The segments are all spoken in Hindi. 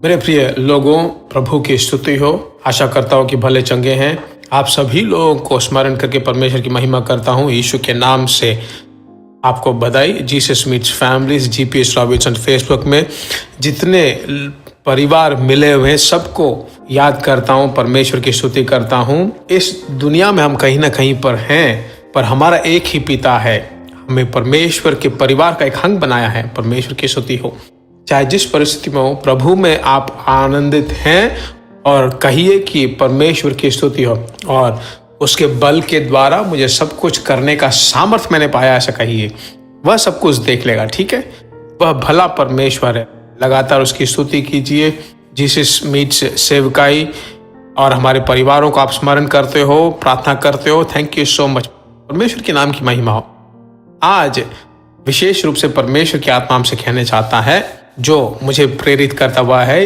मेरे प्रिय लोगों, प्रभु की स्तुति हो। आशा करता हूँ कि भले चंगे हैं। आप सभी लोगों को स्मरण करके परमेश्वर की महिमा करता हूँ। यीशु के नाम से आपको बधाई। Jesus meets families GPS Robinson Facebook में जितने परिवार मिले हुए हैं सबको याद करता हूँ, परमेश्वर की स्तुति करता हूँ। इस दुनिया में हम कहीं ना कहीं पर हैं, पर हमारा एक ही पिता है। हमें परमेश्वर के परिवार का एक अंग बनाया है। परमेश्वर की स्तुति हो। चाहे जिस परिस्थिति में हो, प्रभु में आप आनंदित हैं और कहिए कि परमेश्वर की स्तुति हो और उसके बल के द्वारा मुझे सब कुछ करने का सामर्थ्य मैंने पाया, ऐसा कहिए। वह सब कुछ देख लेगा, ठीक है। वह भला परमेश्वर है। लगातार उसकी स्तुति कीजिए। जीसस मीट्स सेवकाई और हमारे परिवारों को आप स्मरण करते हो, प्रार्थना करते हो। Thank you so much. परमेश्वर के नाम की महिमा हो। आज विशेष रूप से परमेश्वर की आत्मा हमसे कहने चाहता है, जो मुझे प्रेरित करता हुआ है।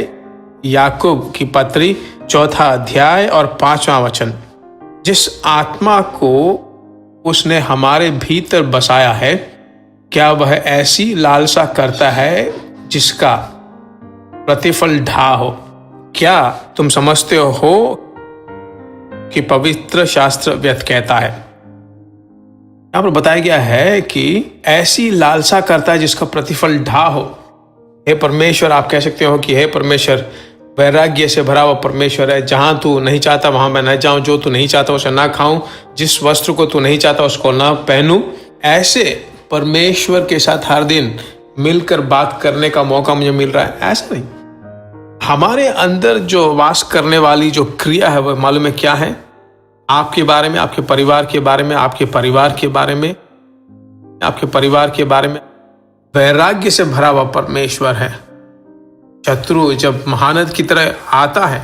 याकूब की पत्री 4 अध्याय और 5वां वचन। जिस आत्मा को उसने हमारे भीतर बसाया है, क्या वह ऐसी लालसा करता है जिसका प्रतिफल ढा हो? क्या तुम समझते हो कि पवित्र शास्त्र व्यर्थ कहता है? यहाँ पर बताया गया है कि ऐसी लालसा करता है जिसका प्रतिफल ढा हो। हे परमेश्वर, आप कह सकते हो कि हे परमेश्वर, वैराग्य से भरा हुआ परमेश्वर है। जहां तू नहीं चाहता वहां मैं न जाऊं, जो तू नहीं चाहता उसे ना खाऊं, जिस वस्त्र को तू नहीं चाहता उसको ना पहनूं। ऐसे परमेश्वर के साथ हर दिन मिलकर बात करने का मौका मुझे मिल रहा है, ऐसा नहीं। हमारे अंदर जो वास करने वाली जो क्रिया है वह मालूम है क्या है? आपके बारे में, आपके परिवार के बारे में, आपके परिवार के बारे में, आपके परिवार के बारे में वैराग्य से भरा हुआ परमेश्वर है। शत्रु जब महानद की तरह आता है,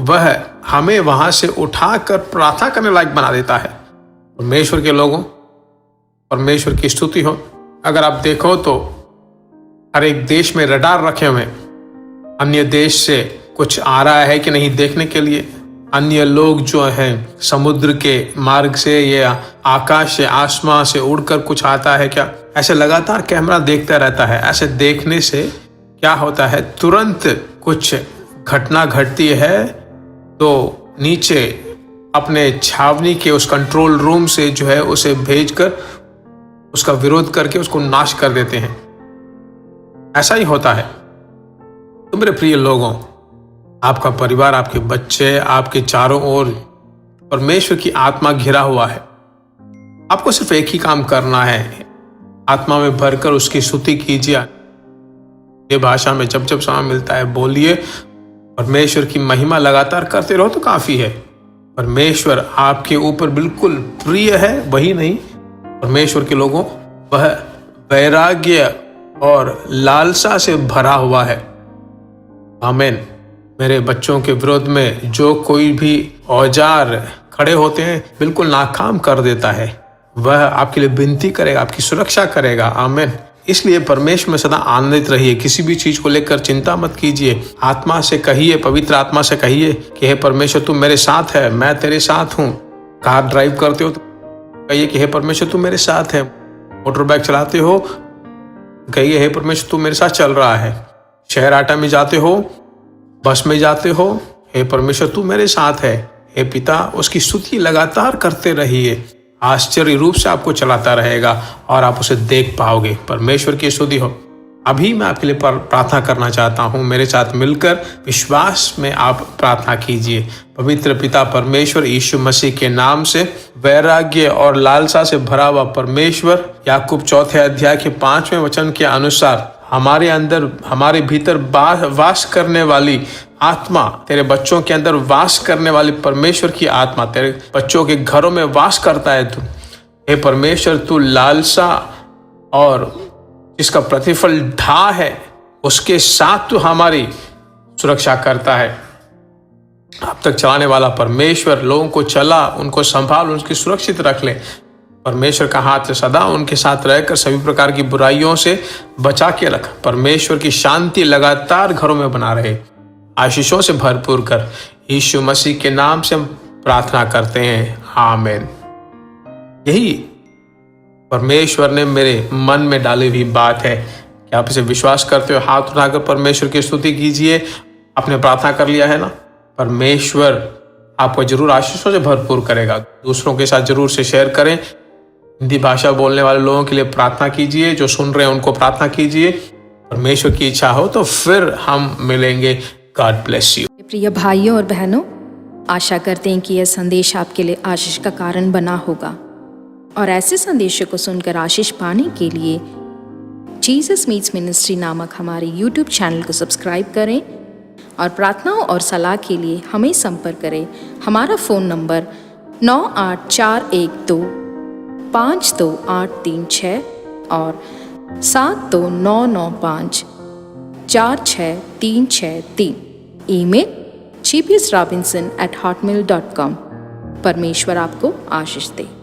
वह हमें वहां से उठाकर प्रार्थना करने लायक बना देता है। परमेश्वर के लोगों, परमेश्वर की स्तुति हो। अगर आप देखो तो हर एक देश में रडार रखे हुए हैं। अन्य देश से कुछ आ रहा है कि नहीं देखने के लिए। अन्य लोग जो हैं समुद्र के मार्ग से या आकाश से, आसमान से उड़कर कुछ आता है क्या? ऐसे लगातार कैमरा देखता रहता है। ऐसे देखने से क्या होता है, तुरंत कुछ घटना घटती है तो नीचे अपने छावनी के उस कंट्रोल रूम से जो है उसे भेजकर उसका विरोध करके उसको नाश कर देते हैं। ऐसा ही होता है। तो मेरे प्रिय लोगों, आपका परिवार, आपके बच्चे, आपके चारों ओर परमेश्वर की आत्मा घिरा हुआ है। आपको सिर्फ एक ही काम करना है, आत्मा में भरकर उसकी स्तुति कीजिए। ये भाषा में जब जब समय मिलता है बोलिए। परमेश्वर की महिमा लगातार करते रहो तो काफी है। परमेश्वर आपके ऊपर बिल्कुल प्रिय है, वही नहीं, परमेश्वर के लोगों, वह वैराग्य और लालसा से भरा हुआ है। आमीन। मेरे बच्चों के विरोध में जो कोई भी औजार खड़े होते हैं बिल्कुल नाकाम कर देता है। वह आपके लिए विनती करेगा, आपकी सुरक्षा करेगा। आमीन। इसलिए परमेश्वर में सदा आनंदित रहिए। किसी भी चीज को लेकर चिंता मत कीजिए। आत्मा से कहिए, पवित्र आत्मा से कहिए कि हे परमेश्वर, तू मेरे साथ है, मैं तेरे साथ हूँ। कार ड्राइव करते हो तो कहिए कि हे परमेश्वर, तू मेरे साथ है। मोटर बाइक चलाते हो, कहिए हे परमेश्वर, तू मेरे साथ चल रहा है। शहर आटा में जाते हो, बस में जाते हो, हे परमेश्वर, तू मेरे साथ है। हे पिता, उसकी स्तुति लगातार करते रहिए। आश्चर्य रूप से आपको चलाता रहेगा और आप उसे देख पाओगे। परमेश्वर की स्तुति हो। अभी मैं आपके लिए प्रार्थना करना चाहता हूँ। मेरे साथ मिलकर विश्वास में आप प्रार्थना कीजिए। पवित्र पिता परमेश्वर, यीशु मसीह के नाम से, वैराग्य और लालसा से भरा हुआ परमेश्वर, याकूब 4 अध्याय के 5वें वचन के अनुसार हमारे अंदर, हमारे भीतर वास करने वाली आत्मा, तेरे बच्चों के अंदर वास करने वाली परमेश्वर की आत्मा तेरे बच्चों के घरों में वास करता है। तू हे परमेश्वर, तू लालसा और जिसका प्रतिफल ढा है उसके साथ तू हमारी सुरक्षा करता है। अब तक चलाने वाला परमेश्वर, लोगों को चला, उनको संभाल, उनकी सुरक्षित रख ले। परमेश्वर का हाथ सदा उनके साथ रहकर सभी प्रकार की बुराइयों से बचा के रख। परमेश्वर की शांति लगातार घरों में बना रहे। आशीषों से भरपूर कर। यीशु मसीह के नाम से हम प्रार्थना करते हैं। आमीन। यही परमेश्वर ने मेरे मन में डाली हुई बात है क्या आप इसे विश्वास करते हो? हाथ उठाकर परमेश्वर की स्तुति कीजिए। आपने प्रार्थना कर लिया है ना? परमेश्वर आपको जरूर आशीषों से भरपूर करेगा। दूसरों के साथ जरूर से शेयर करें। हिंदी भाषा बोलने वाले लोगों के लिए प्रार्थना कीजिए, जो सुन रहे हैं उनको प्रार्थना कीजिए। परमेश्वर की इच्छा हो तो फिर हम मिलेंगे। God bless you. प्रिय भाइयों और बहनों, आशा करते हैं कि यह संदेश आपके लिए आशीष का कारण बना होगा और ऐसे संदेशों को सुनकर आशीष पाने के लिए जीसस मीट्स मिनिस्ट्री नामक हमारे YouTube चैनल को सब्सक्राइब करें और प्रार्थनाओं और सलाह के लिए हमें संपर्क करें। हमारा फ़ोन नंबर 9841252836 और 7299546363। Email gbsrobinson@hotmail.com। परमेश्वर आपको आशीष दे।